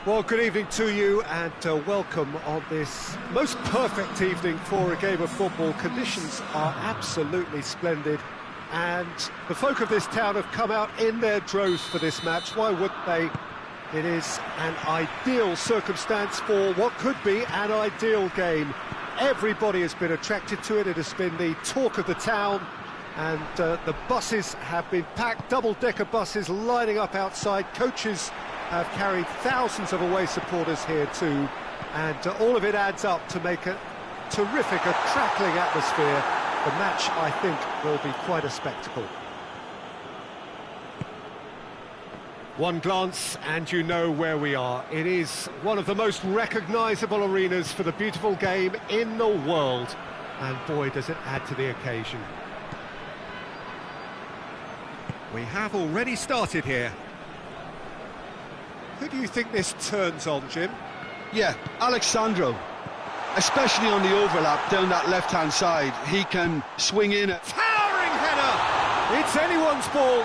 Well, good evening to you and welcome on this most perfect evening for a game of football. Conditions are absolutely splendid and the folk of this town have come out in their droves for this match. Why wouldn't they? It is an ideal circumstance for what could be an ideal game. Everybody has been attracted to it. It has been the talk of the town, and the buses have been packed, double-decker buses lining up outside. Coaches have carried thousands of away supporters here too, and all of it adds up to make a terrific, crackling atmosphere. The match, I think, will be quite a spectacle. One glance and you know where we are. It is one of the most recognisable arenas for the beautiful game in the world, and boy does it add to the occasion. We have already started here. Who do you think this turns on, Jim? Yeah, Alexandro, especially on the overlap down that left-hand side. He can swing in a towering header! It's anyone's ball.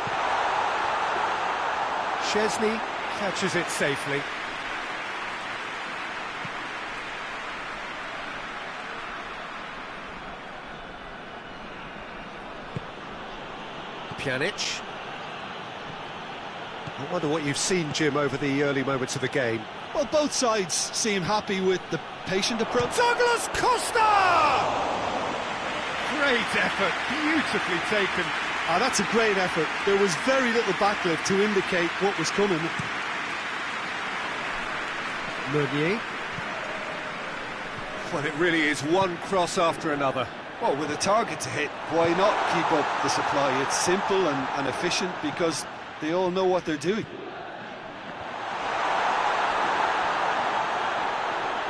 Chesney catches it safely. Pjanic. I wonder what you've seen, Jim, over the early moments of the game. Well, both sides seem happy with the patient approach. Douglas Costa! Great effort, beautifully taken. That's a great effort. There was very little backlift to indicate what was coming. Meunier. Well, it really is one cross after another. Well, with a target to hit, why not keep up the supply? It's simple and efficient because they all know what they're doing.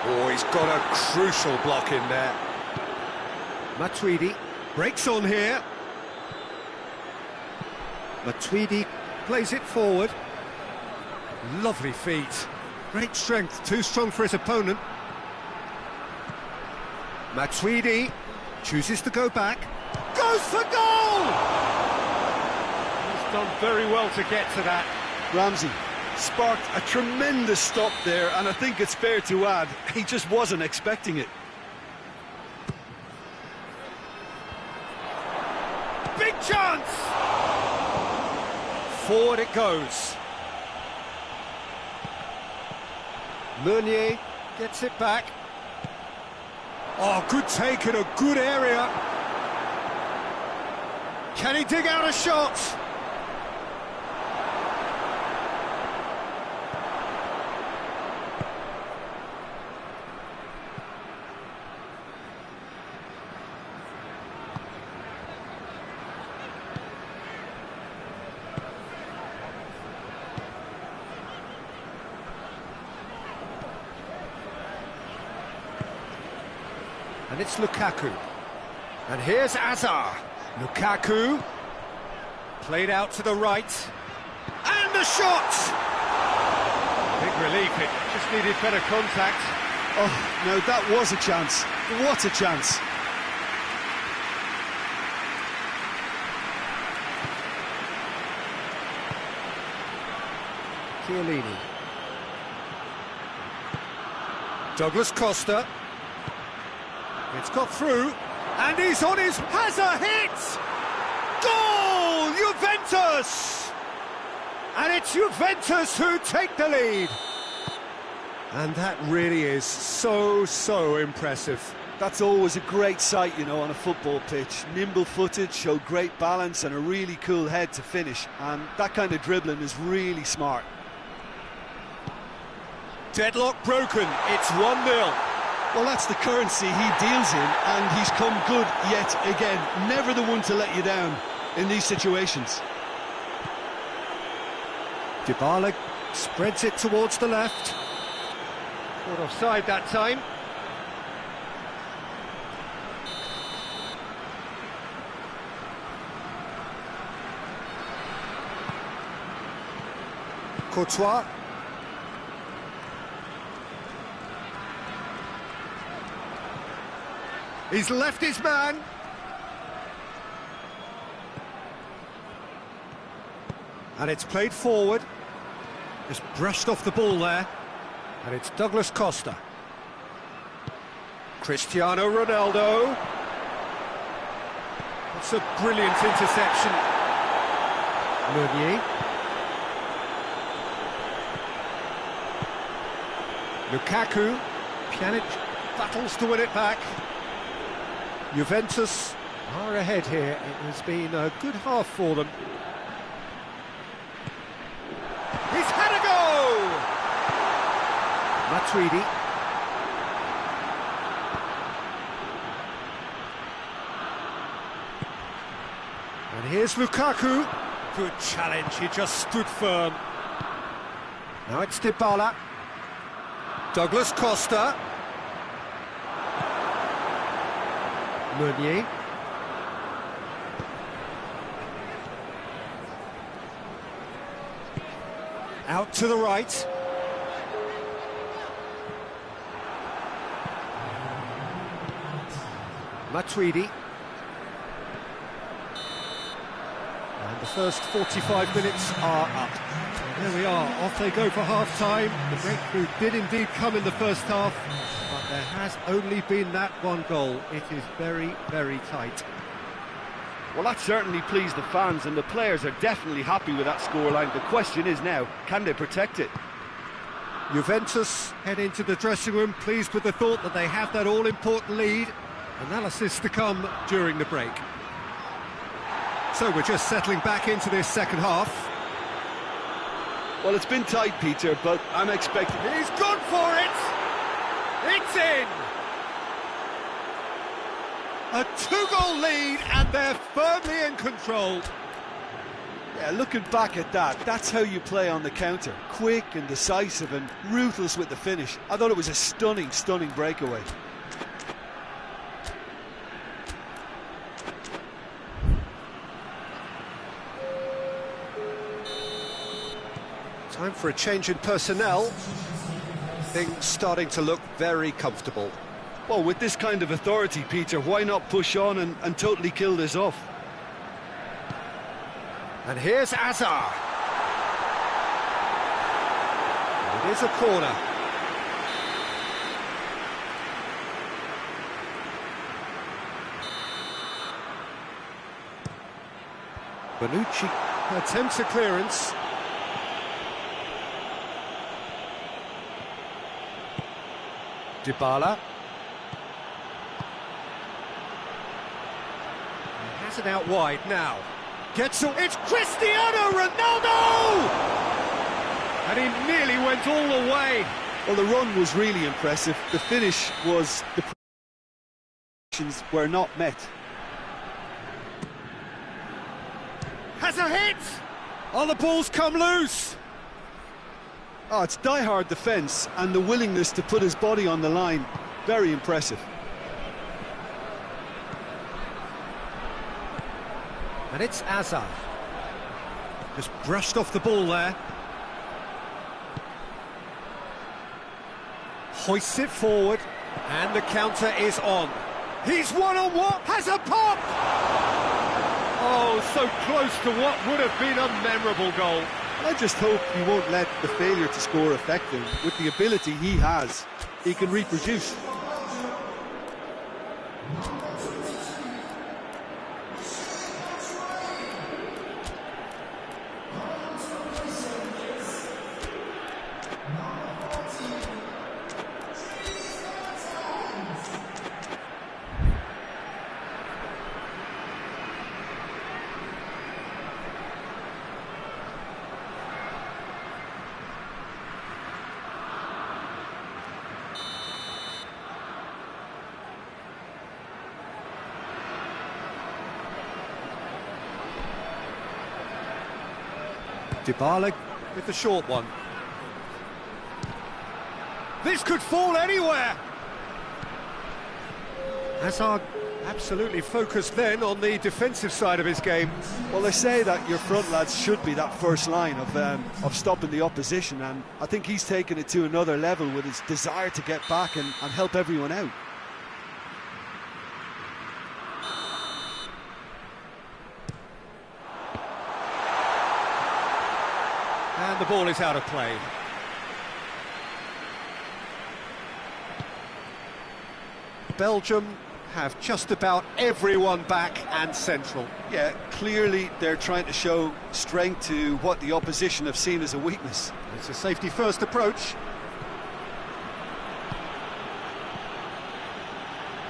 Oh, he's got a crucial block in there. Matuidi breaks on here. Matuidi plays it forward. Lovely feet. Great strength, too strong for his opponent. Matuidi chooses to go back. Goes for goal! He's done very well to get to that. Ramsey sparked a tremendous stop there, and I think it's fair to add, he just wasn't expecting it. Big chance! Forward it goes. Meunier gets it back. Oh, good take in a good area. Can he dig out a shot? And it's Lukaku. And here's Azar. Lukaku. Played out to the right. And the shot! Big relief, it just needed better contact. Oh, no, that was a chance. What a chance. Chiellini. Douglas Costa. It's got through, and he's on his... has a hit! Goal! Juventus! And it's Juventus who take the lead. And that really is so impressive. That's always a great sight, you know, on a football pitch. Nimble-footed, show great balance and a really cool head to finish. And that kind of dribbling is really smart. Deadlock broken, it's 1-0. Well, that's the currency he deals in, and he's come good yet again. Never the one to let you down in these situations. Dybala spreads it towards the left. Caught offside that time. Courtois. He's left his man. And it's played forward. Just brushed off the ball there. And it's Douglas Costa. Cristiano Ronaldo. That's a brilliant interception. Meunier. Lukaku. Pjanic battles to win it back. Juventus are ahead here. It has been a good half for them. He's had a go! Matuidi. And here's Lukaku. Good challenge, he just stood firm. Now it's Dybala. Douglas Costa. Meunier. Out to the right. Matuidi. And the first 45 minutes are up. There we are, off they go for half-time. The breakthrough did indeed come in the first half, but there has only been that one goal. It is very, very tight. Well, that certainly pleased the fans, and the players are definitely happy with that scoreline. The question is now, can they protect it? Juventus head into the dressing room pleased with the thought that they have that all-important lead. Analysis to come during the break. So we're just settling back into this second half. Well, it's been tight, Peter, but I'm expecting... He's gone for it! It's in! A two-goal lead, and they're firmly in control. Yeah, looking back at that, that's how you play on the counter. Quick and decisive and ruthless with the finish. I thought it was a stunning, stunning breakaway. Time for a change in personnel. Things starting to look very comfortable. Well, with this kind of authority, Peter, why not push on and totally kill this off? And here's Hazard. It is a corner. Bonucci attempts a clearance. Dybala. He has it out wide now. Gets it. It's Cristiano Ronaldo! And he nearly went all the way. Well, the run was really impressive. The finish was... the conditions were not met. Has a hit! Oh, the ball's come loose! Oh, it's die-hard defence and the willingness to put his body on the line. Very impressive. And it's Hazard. Just brushed off the ball there. Hoists it forward, and the counter is on. He's one-on-one, has a pop! Oh, so close to what would have been a memorable goal. I just hope he won't let the failure to score affect him. With the ability he has, he can reproduce. Dybala with the short one. This could fall anywhere! Hazard absolutely focused then on the defensive side of his game. Well, they say that your front lads should be that first line of stopping the opposition, and I think he's taken it to another level with his desire to get back and help everyone out. And the ball is out of play. Belgium have just about everyone back and central. Yeah, clearly they're trying to show strength to what the opposition have seen as a weakness. It's a safety-first approach.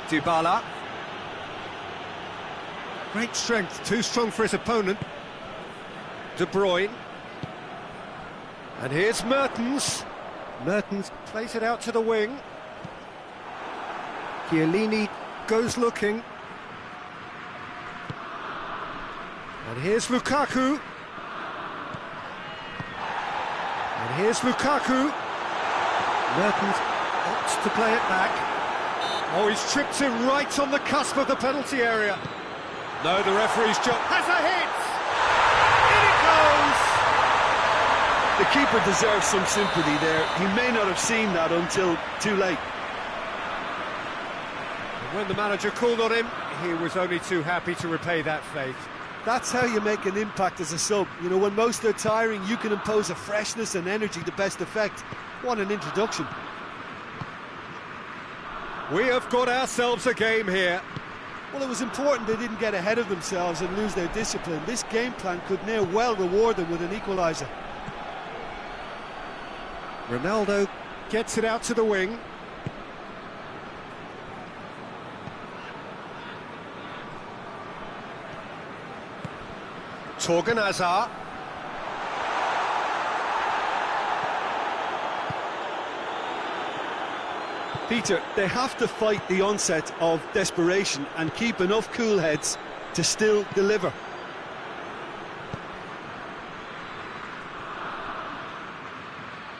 Dybala. Great strength, too strong for his opponent. De Bruyne. And here's Mertens. Mertens plays it out to the wing. Chiellini goes looking. And here's Lukaku. And here's Lukaku. Mertens opts to play it back. Oh, he's tripped him right on the cusp of the penalty area. No, the referee's job has a hit! In it goes! The keeper deserves some sympathy there. He may not have seen that until too late. And when the manager called on him, he was only too happy to repay that faith. That's how you make an impact as a sub. You know, when most are tiring, you can impose a freshness and energy to best effect. What an introduction. We have got ourselves a game here. Well, it was important they didn't get ahead of themselves and lose their discipline. This game plan could now well reward them with an equaliser. Ronaldo gets it out to the wing. Torgan Hazard. Peter, they have to fight the onset of desperation and keep enough cool heads to still deliver.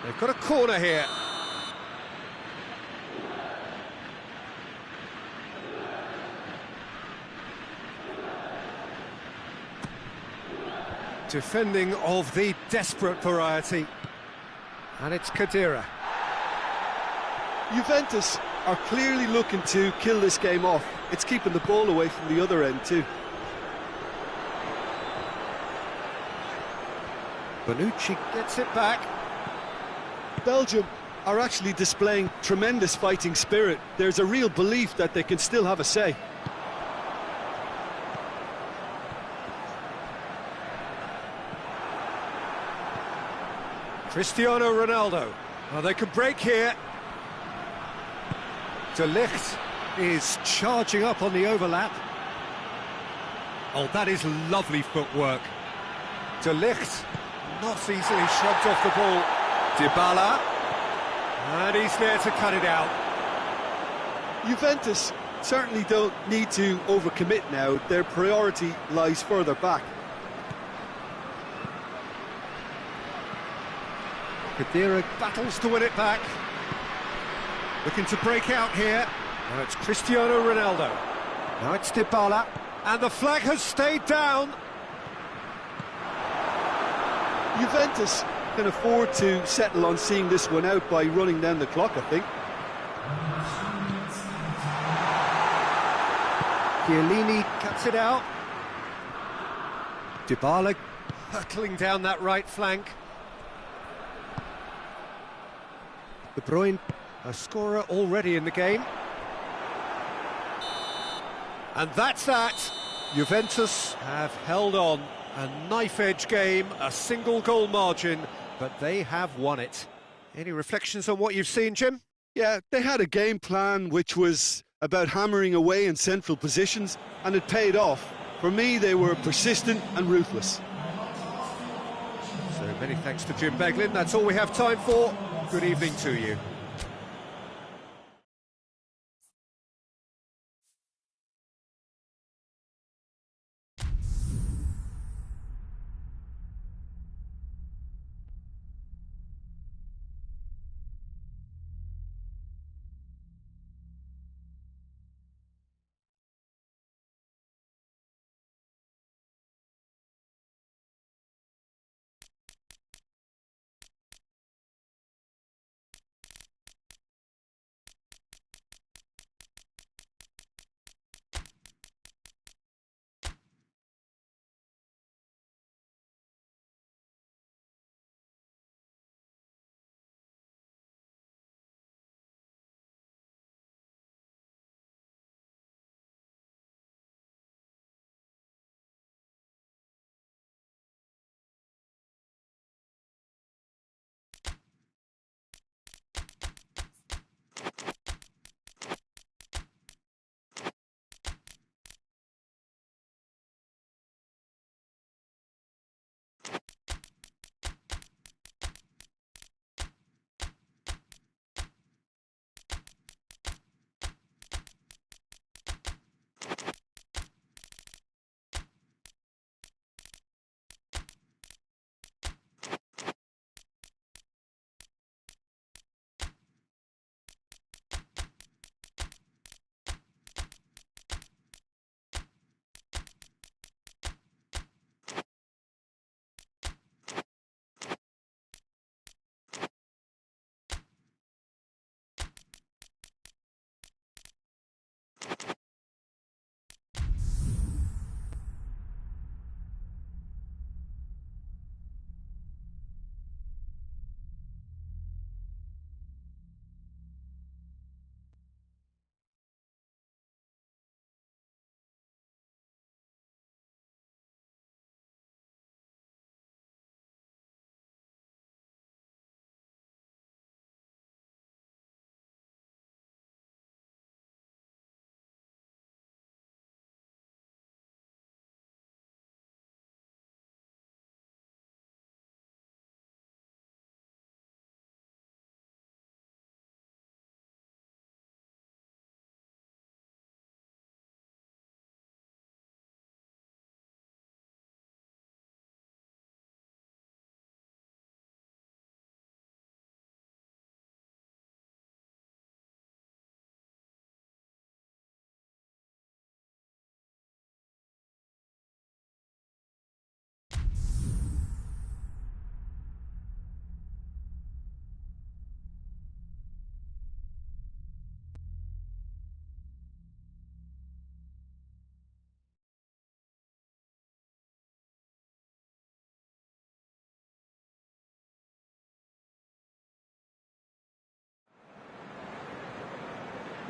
They've got a corner here. Defending of the desperate variety. And it's Khedira. Juventus are clearly looking to kill this game off. It's keeping the ball away from the other end too. Bonucci gets it back. Belgium are actually displaying tremendous fighting spirit. There's a real belief that they can still have a say. Cristiano Ronaldo. Well, they could break here. De Ligt is charging up on the overlap. Oh, that is lovely footwork. De Ligt not easily shrugged off the ball. Dybala. And he's there to cut it out. Juventus certainly don't need to overcommit now. Their priority lies further back. Khedira battles to win it back. Looking to break out here. Now it's Cristiano Ronaldo. Now it's Dybala. And the flag has stayed down. Juventus can afford to settle on seeing this one out by running down the clock, I think. Chiellini cuts it out. Dybala hurtling down that right flank. De Bruyne, a scorer already in the game. And that's that. Juventus have held on. A knife-edge game, a single-goal margin, but they have won it. Any reflections on what you've seen, Jim? Yeah, they had a game plan which was about hammering away in central positions, and it paid off. For me, they were persistent and ruthless. So many thanks to Jim Beglin. That's all we have time for. Good evening to you.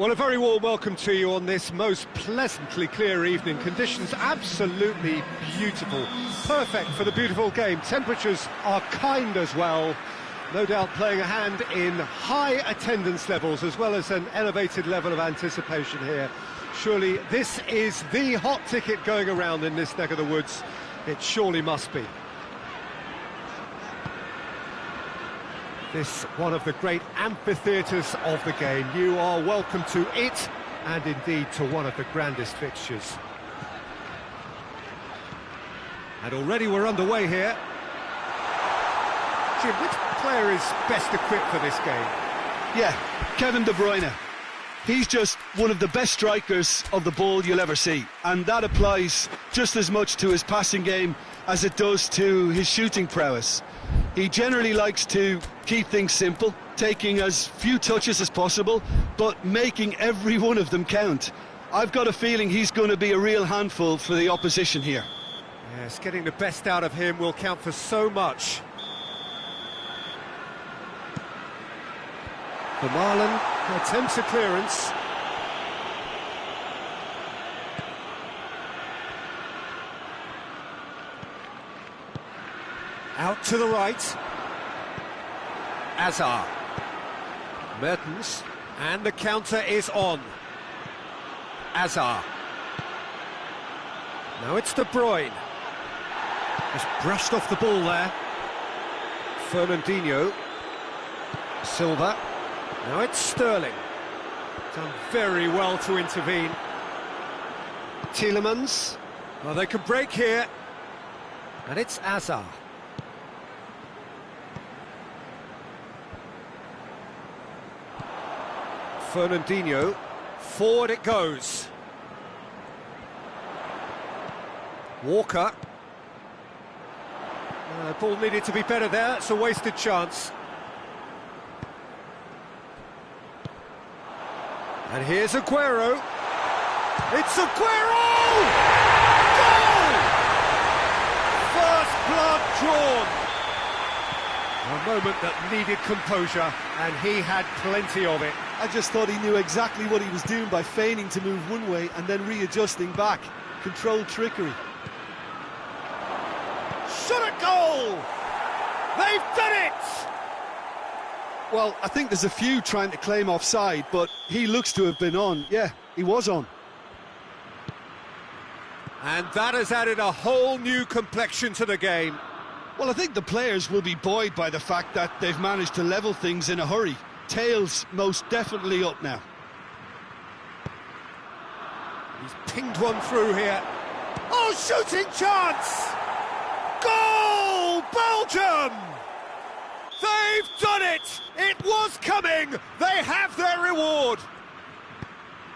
Well, a very warm welcome to you on this most pleasantly clear evening. Conditions absolutely beautiful. Perfect for the beautiful game. Temperatures are kind as well. No doubt playing a hand in high attendance levels as well as an elevated level of anticipation here. Surely this is the hot ticket going around in this neck of the woods. It surely must be. This one of the great amphitheatres of the game. You are welcome to it, and indeed to one of the grandest fixtures. And already we're underway here. Jim, which player is best equipped for this game? Yeah, Kevin De Bruyne. He's just one of the best strikers of the ball you'll ever see, and that applies just as much to his passing game as it does to his shooting prowess. He generally likes to keep things simple, taking as few touches as possible, but making every one of them count. I've got a feeling he's going to be a real handful for the opposition here. Yes, getting the best out of him will count for so much. Vermaelen attempts a clearance. Out to the right. Azar. Mertens. And the counter is on. Azar. Now it's De Bruyne. Just brushed off the ball there. Fernandinho. Silva. Now it's Sterling. Done very well to intervene. Tielemans. Well, they can break here. And it's Azar. Fernandinho, forward it goes. Walker. Ball needed to be better there, it's a wasted chance. And here's Aguero. It's Aguero! Goal! First blood drawn. A moment that needed composure, and he had plenty of it. I just thought he knew exactly what he was doing by feigning to move one way and then readjusting back. Controlled trickery. Shot at goal! They've done it! Well, I think there's a few trying to claim offside, but he looks to have been on. Yeah, he was on. And that has added a whole new complexion to the game. Well, I think the players will be buoyed by the fact that they've managed to level things in a hurry. Tails most definitely up now. He's pinged one through here. Oh, shooting chance! Goal, Belgium! They've done it! It was coming! They have their reward!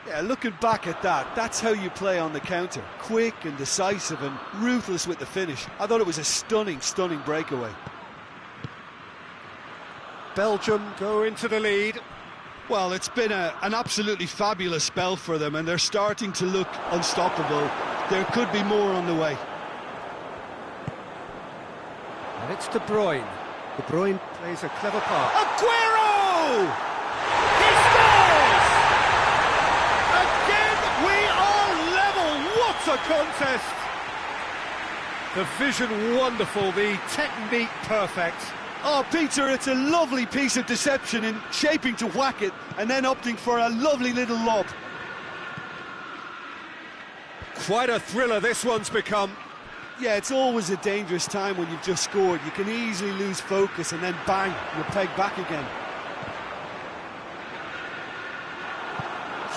Yeah, looking back at that, that's how you play on the counter. Quick and decisive and ruthless with the finish. I thought it was a stunning, stunning breakaway. Belgium go into the lead. Well, it's been an absolutely fabulous spell for them, and they're starting to look unstoppable. There could be more on the way. And it's De Bruyne. De Bruyne plays a clever part. Aguero! He scores! Again, we are level. What a contest! The vision wonderful, the technique perfect. Oh, Peter, it's a lovely piece of deception in shaping to whack it and then opting for a lovely little lob. Quite a thriller this one's become. Yeah, it's always a dangerous time when you've just scored. You can easily lose focus and then bang, you're pegged back again.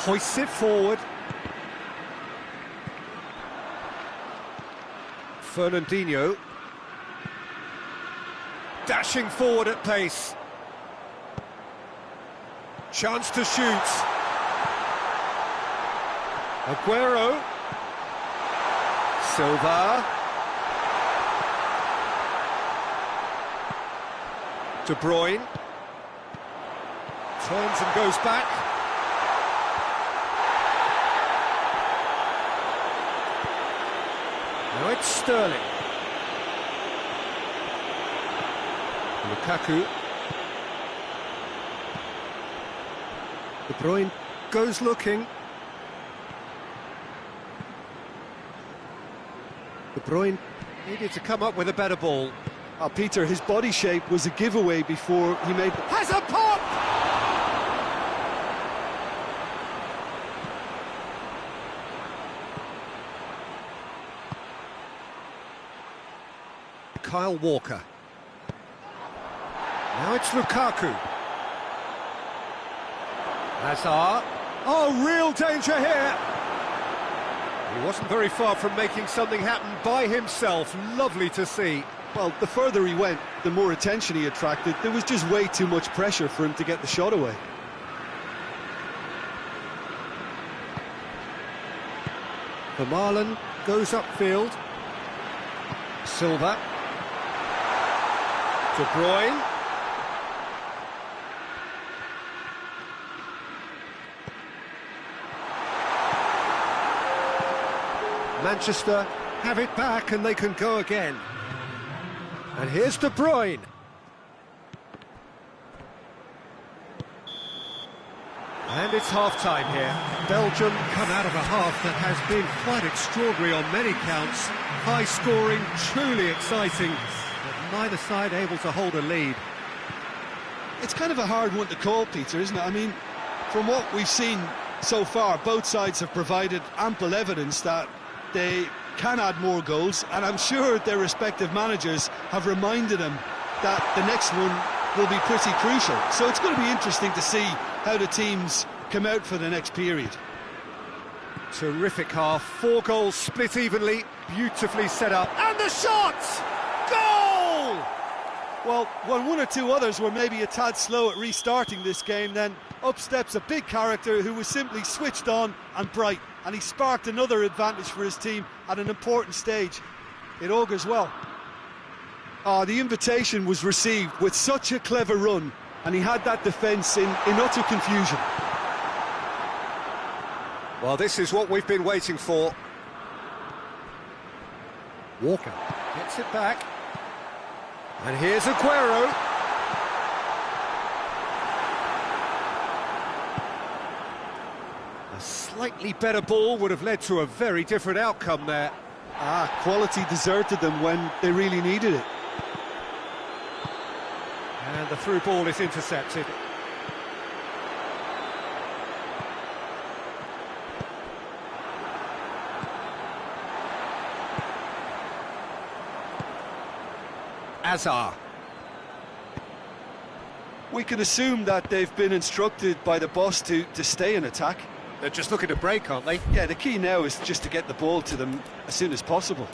Hoists it forward. Fernandinho. Dashing forward at pace. Chance to shoot. Aguero. Silva. De Bruyne. Turns and goes back. Now it's Sterling. Lukaku. De Bruyne goes looking. De Bruyne needed to come up with a better ball. Oh, Peter, his body shape was a giveaway before he made... Has a pop! Kyle Walker. Now it's Lukaku. Hazard. Oh, real danger here. He wasn't very far from making something happen by himself. Lovely to see. Well, the further he went, the more attention he attracted. There was just way too much pressure for him to get the shot away. Vermaelen goes upfield. Silva. De Bruyne. Manchester have it back and they can go again. And here's De Bruyne. And it's half-time here. Belgium come out of a half that has been quite extraordinary on many counts. High-scoring, truly exciting, but neither side able to hold a lead. It's kind of a hard one to call, Peter, isn't it? I mean, from what we've seen so far, both sides have provided ample evidence that they can add more goals, and I'm sure their respective managers have reminded them that the next one will be pretty crucial. So it's going to be interesting to see how the teams come out for the next period. Terrific half, 4 goals split evenly, beautifully set up, and the shot! Goal! Well, when one or two others were maybe a tad slow at restarting this game, then up steps a big character who was simply switched on and bright, and he sparked another advantage for his team at an important stage. It augurs well. The invitation was received with such a clever run, and he had that defence in utter confusion. Well, this is what we've been waiting for. Walker gets it back. And here's Aguero. A slightly better ball would have led to a very different outcome there. Quality deserted them when they really needed it. And the through ball is intercepted. Hazard. We can assume that they've been instructed by the boss to stay in attack. They're just looking to break, aren't they? Yeah, the key now is just to get the ball to them as soon as possible.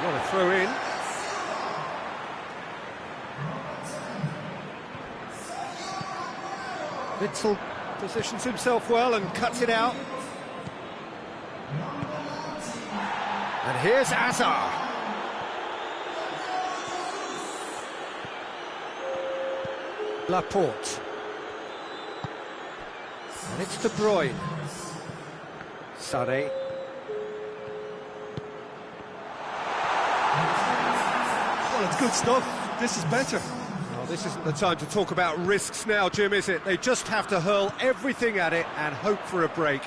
What a throw in. Witzel positions himself well and cuts it out. And here's Hazard. Laporte. And it's De Bruyne. Sané. Well, it's good stuff. This is better. Well, this isn't the time to talk about risks now, Jim, is it? They just have to hurl everything at it and hope for a break.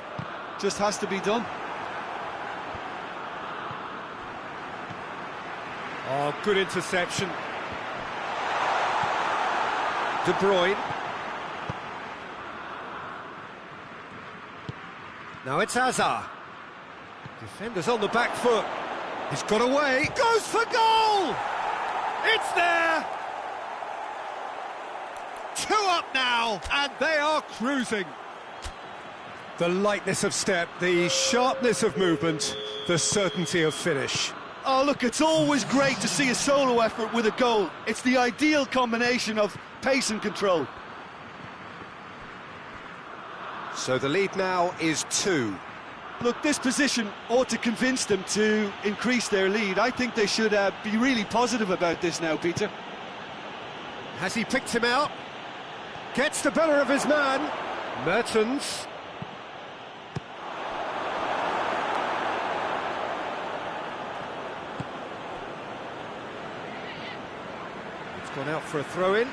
Just has to be done. Oh, good interception. De Bruyne. Now it's Hazard. Defenders on the back foot. He's got away. Goes for goal! It's there! Two up now, and they are cruising. The lightness of step, the sharpness of movement, the certainty of finish. Oh, look, it's always great to see a solo effort with a goal. It's the ideal combination of pace and control. So the lead now is 2. Look, this position ought to convince them to increase their lead. I think they should be really positive about this now, Peter. Has he picked him out? Gets the better of his man. Mertens. It's gone out for a throw-in.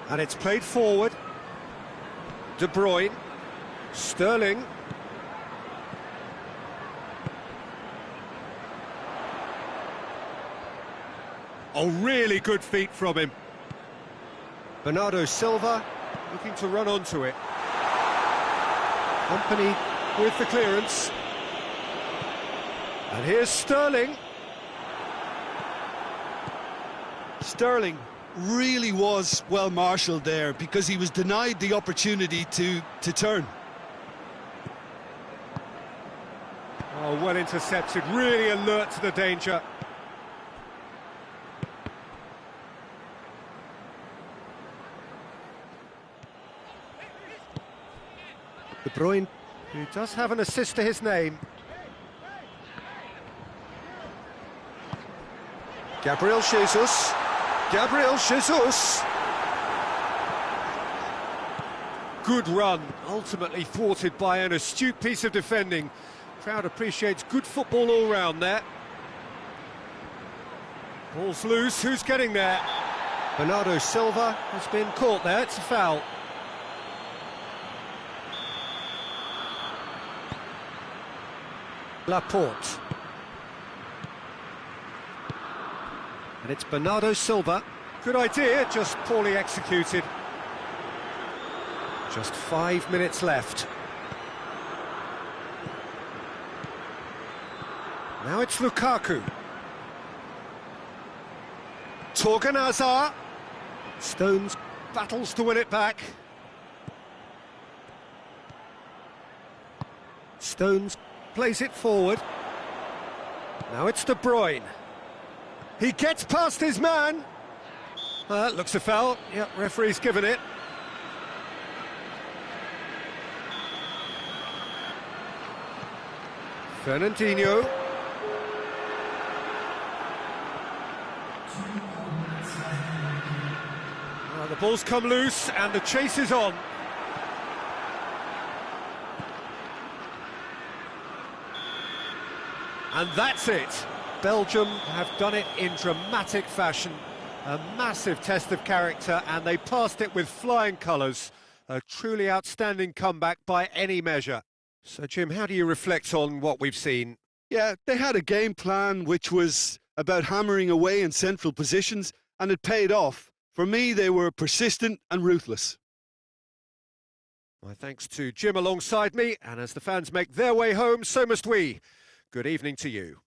And it's played forward. De Bruyne. Sterling. Oh, really good feet from him. Bernardo Silva looking to run onto it. Company with the clearance. And here's Sterling. Sterling really was well marshalled there because he was denied the opportunity to turn. Oh, well intercepted, really alert to the danger. De Bruyne, who does have an assist to his name. Gabriel Jesus. Gabriel Jesus. Good run, ultimately thwarted by an astute piece of defending. Crowd appreciates good football all round there. Ball's loose, who's getting there? Bernardo Silva has been caught there, it's a foul. Laporte. And it's Bernardo Silva. Good idea, just poorly executed. Just 5 minutes left. Now it's Lukaku. Torgan Hazard. Stones battles to win it back. Stones plays it forward. Now it's De Bruyne. He gets past his man. That looks a foul. Yep, referee's given it. Fernandinho. The ball's come loose and the chase is on. And that's it. Belgium have done it in dramatic fashion. A massive test of character, and they passed it with flying colours. A truly outstanding comeback by any measure. So, Jim, how do you reflect on what we've seen? Yeah, they had a game plan which was about hammering away in central positions, and it paid off. For me, they were persistent and ruthless. My thanks to Jim alongside me, and as the fans make their way home, so must we. Good evening to you.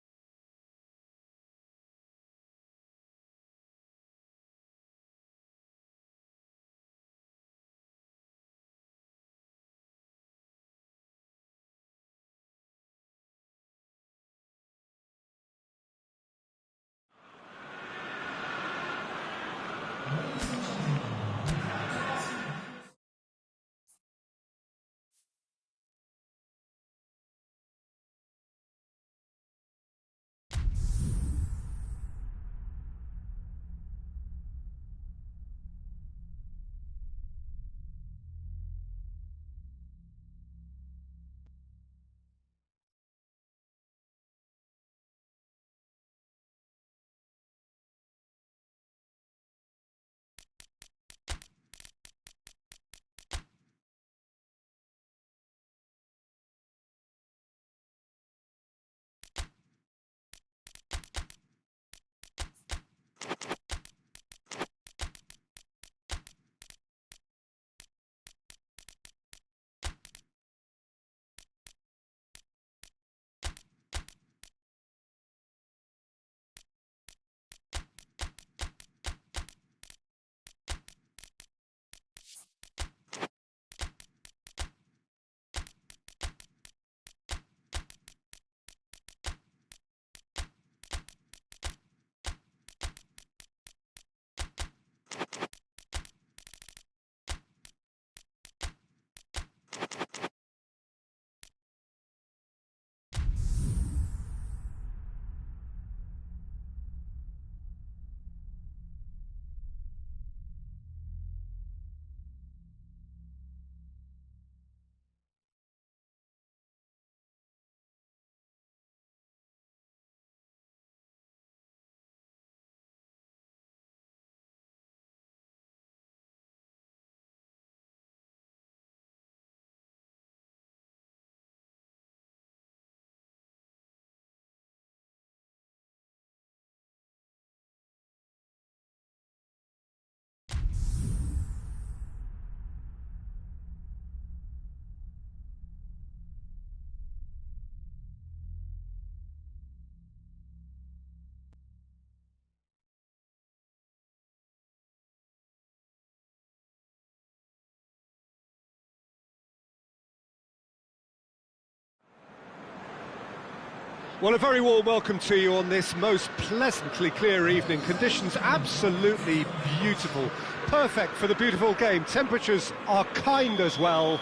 Well, a very warm welcome to you on this most pleasantly clear evening. Conditions absolutely beautiful. Perfect for the beautiful game. Temperatures are kind as well.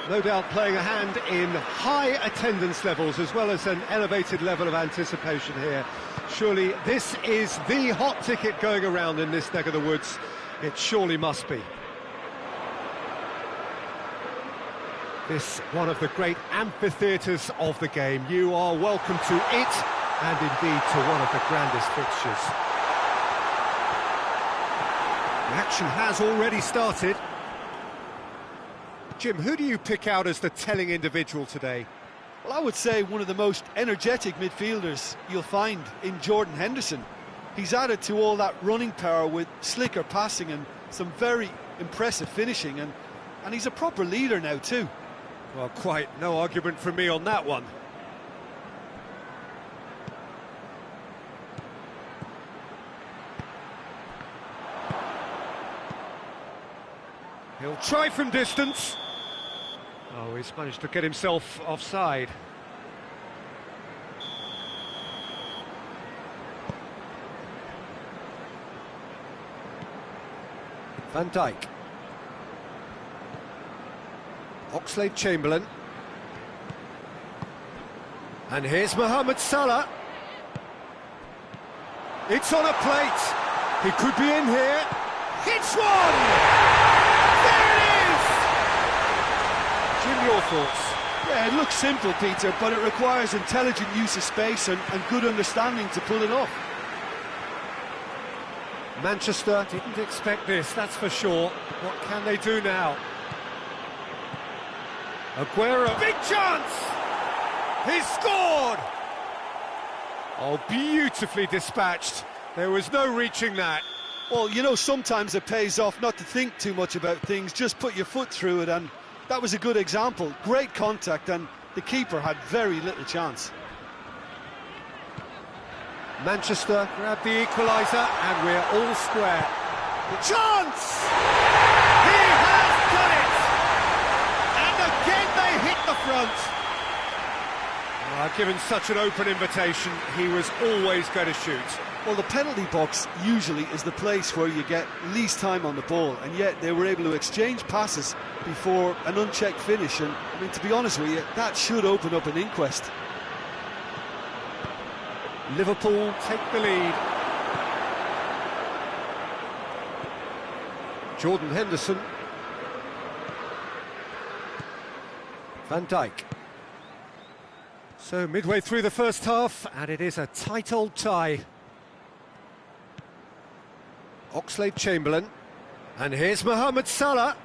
No doubt playing a hand in high attendance levels as well as an elevated level of anticipation here. Surely this is the hot ticket going around in this neck of the woods. It surely must be. This one of the great amphitheatres of the game. You are welcome to it, and indeed to one of the grandest fixtures. The action has already started. Jim, who do you pick out as the telling individual today? Well, I would say one of the most energetic midfielders you'll find in Jordan Henderson. He's added to all that running power with slicker passing and some very impressive finishing, and he's a proper leader now too. Well, quite no argument from me on that one. He'll try from distance. Oh, he's managed to get himself offside. Van Dijk. Oxlade-Chamberlain. And here's Mohamed Salah. It's on a plate. He could be in here. Hits one! There it is! Jim, your thoughts? Yeah, it looks simple, Peter, but it requires intelligent use of space and good understanding to pull it off. Manchester didn't expect this, that's for sure. What can they do now? Aguero, big chance! He's scored! Oh, beautifully dispatched. There was no reaching that. Well, you know, sometimes it pays off not to think too much about things, just put your foot through it, and that was a good example. Great contact, and the keeper had very little chance. Manchester grab the equaliser, and we're all square. The chance! He has done it! And again they hit the front. Given such an open invitation, he was always going to shoot. Well, the penalty box usually is the place where you get least time on the ball, and yet they were able to exchange passes before an unchecked finish, and I mean, to be honest with you, that should open up an inquest. Liverpool take the lead. Jordan Henderson. Van Dijk. So midway through the first half, and it is a tight old tie. Oxlade-Chamberlain. And here's Mohamed Salah.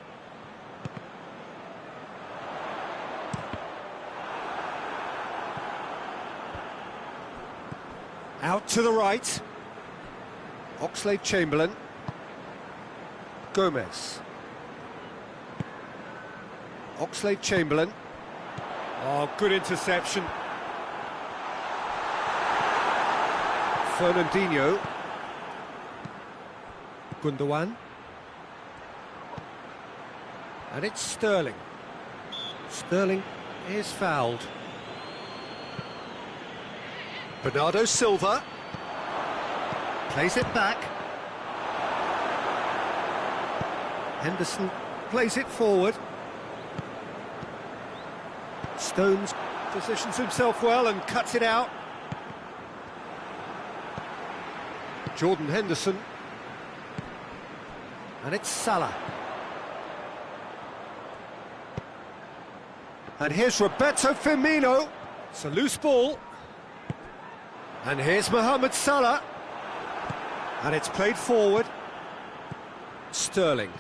Out to the right. Oxlade-Chamberlain. Gomez. Oxlade-Chamberlain. Oh, good interception. Fernandinho. Gundogan. And it's Sterling. Sterling is fouled. Bernardo Silva plays it back. Henderson plays it forward. Stones positions himself well and cuts it out. Jordan Henderson. And it's Salah. And here's Roberto Firmino. It's a loose ball. And here's Mohamed Salah. And it's played forward. Sterling.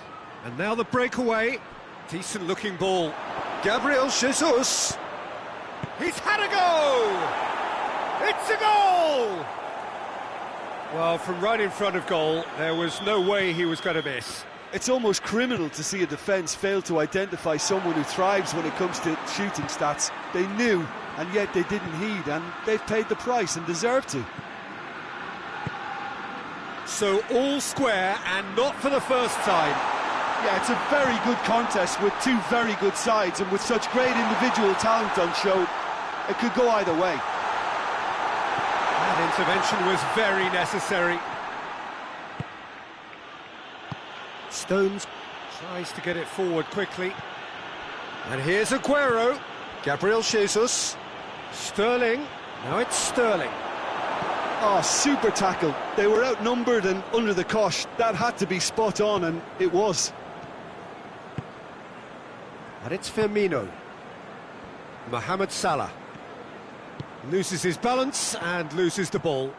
And now the breakaway. Decent looking ball. Gabriel Jesus. He's had a go! It's a goal! Well, from right in front of goal, there was no way he was going to miss. It's almost criminal to see a defence fail to identify someone who thrives when it comes to shooting stats. They knew, and yet they didn't heed, and they've paid the price and deserve to. So all square, and not for the first time. Yeah, it's a very good contest with two very good sides, and with such great individual talent on show, it could go either way. intervention was very necessary. Stones tries to get it forward quickly. And here's Aguero. Gabriel Jesus. Sterling. Now it's Sterling. Oh, super tackle. They were outnumbered and under the cosh. That had to be spot on, and it was. And it's Firmino. Mohamed Salah. Loses his balance and loses the ball.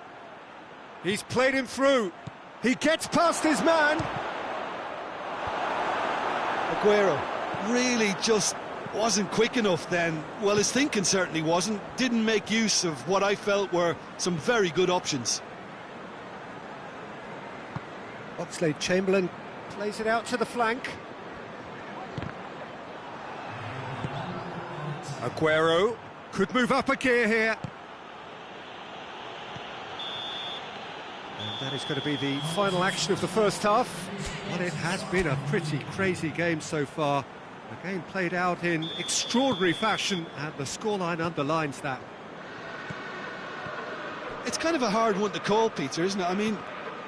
He's played him through. He gets past his man. Aguero really just wasn't quick enough then. Well, his thinking certainly wasn't. Didn't make use of what I felt were some very good options. Oxlade-Chamberlain plays it out to the flank. Aguero could move up a gear here. And that is going to be the final action of the first half. But it has been a pretty crazy game so far. A game played out in extraordinary fashion, and the scoreline underlines that. It's kind of a hard one to call, Peter, isn't it? I mean,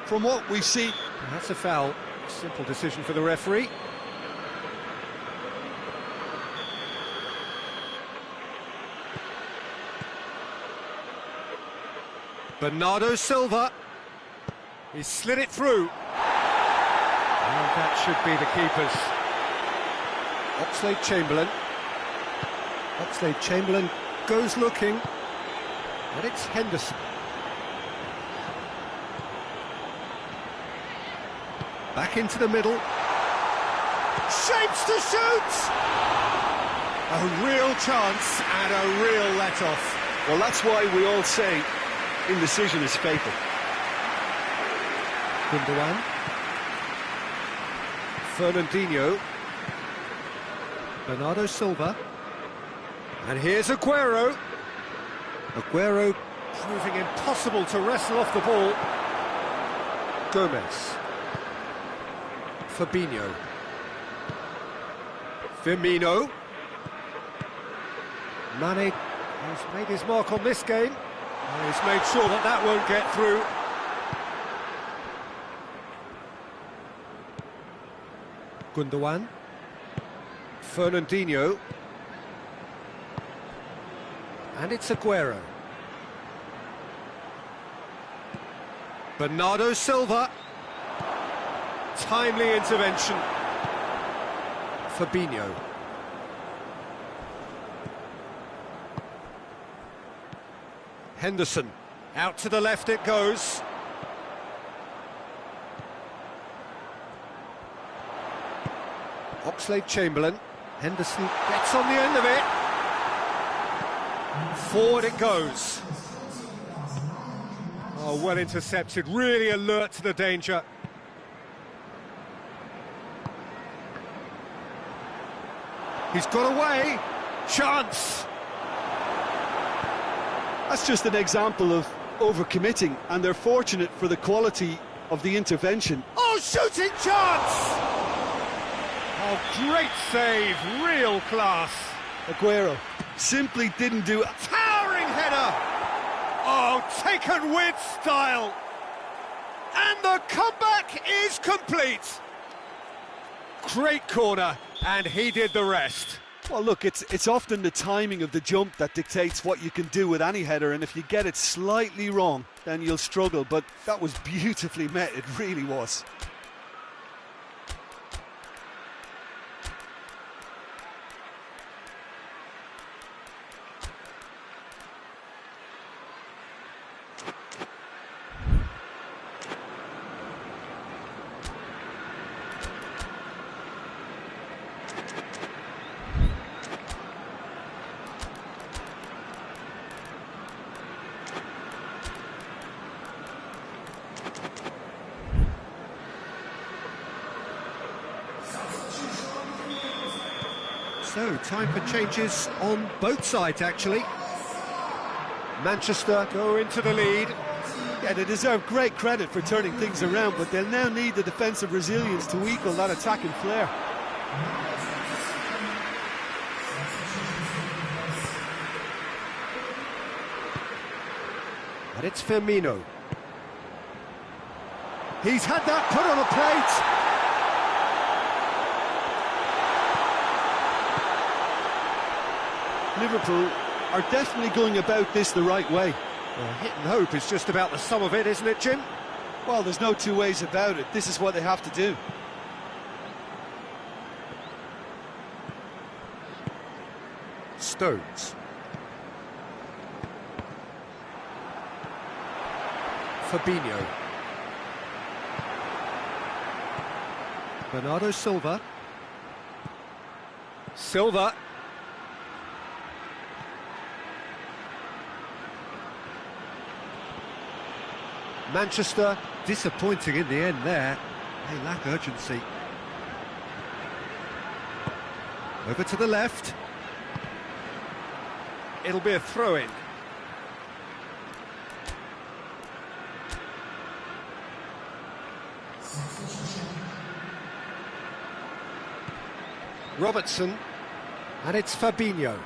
from what we see... That's a foul. Simple decision for the referee. Bernardo Silva. He slid it through. And that should be the keepers. Oxlade-Chamberlain. Oxlade-Chamberlain goes looking. And it's Henderson. Back into the middle. Shapes to shoot! A real chance and a real let-off. Well, that's why we all say indecision is fatal. Gundogan. Fernandinho. Bernardo Silva. And here's Aguero. Aguero proving impossible to wrestle off the ball. Gomez. Fabinho. Firmino. Mane has made his mark on this game. And he's made sure that that won't get through. Gundogan. Fernandinho. And it's Aguero. Bernardo Silva. Timely intervention. Fabinho. Henderson. Out to the left it goes. Oxlade-Chamberlain. Henderson gets on the end of it. Forward it goes. Oh, well intercepted, really alert to the danger. He's got away. Chance. That's just an example of overcommitting, and they're fortunate for the quality of the intervention. Oh, shooting chance! Oh, great save, real class. Aguero simply didn't do it. Towering header! Oh, taken with style. And the comeback is complete. Great corner, and he did the rest. Well, look, it's often the timing of the jump that dictates what you can do with any header, and if you get it slightly wrong, then you'll struggle, but that was beautifully met, it really was. So, time for changes on both sides, actually. Manchester go into the lead. Yeah, they deserve great credit for turning things around, but they'll now need the defensive resilience to equal that attacking flair. And it's Firmino. He's had that put on a plate. Liverpool are definitely going about this the right way. Well, hit and hope is just about the sum of it, isn't it, Jim? Well, there's no two ways about it. This is what they have to do. Stones. Fabinho. Bernardo Silva. Silva. Manchester disappointing in the end there. They lack urgency. Over to the left. It'll be a throw-in. Robertson, and it's Fabinho.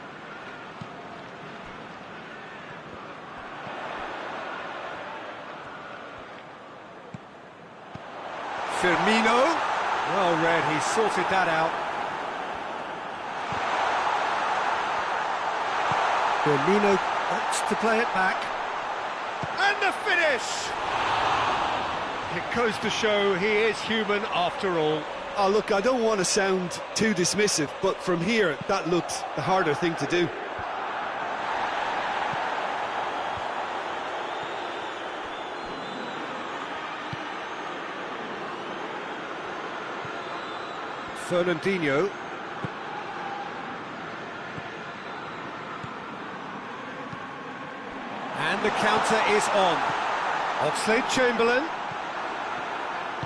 Firmino, well read, he sorted that out. Firmino opts to play it back. And the finish! It goes to show he is human after all. Oh, look, I don't want to sound too dismissive, but from here, that looked the harder thing to do. Fernandinho. And the counter is on. Oxlade-Chamberlain.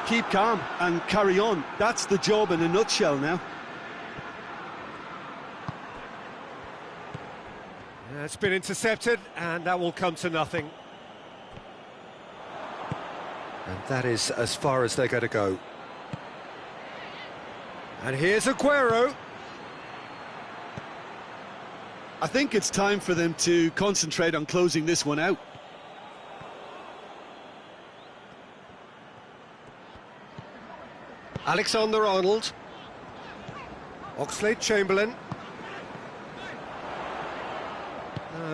Keep calm and carry on. That's the job in a nutshell now. It's been intercepted, and that will come to nothing. And that is as far as they're going to go. And here's Aguero. I think it's time for them to concentrate on closing this one out. Alexander-Arnold. Oxlade-Chamberlain.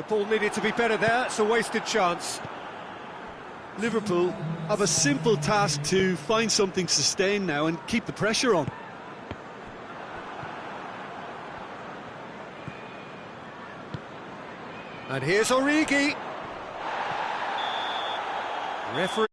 Ball needed to be better there, it's a wasted chance. Liverpool have a simple task to find something sustained now and keep the pressure on. And here's Origi. Referee.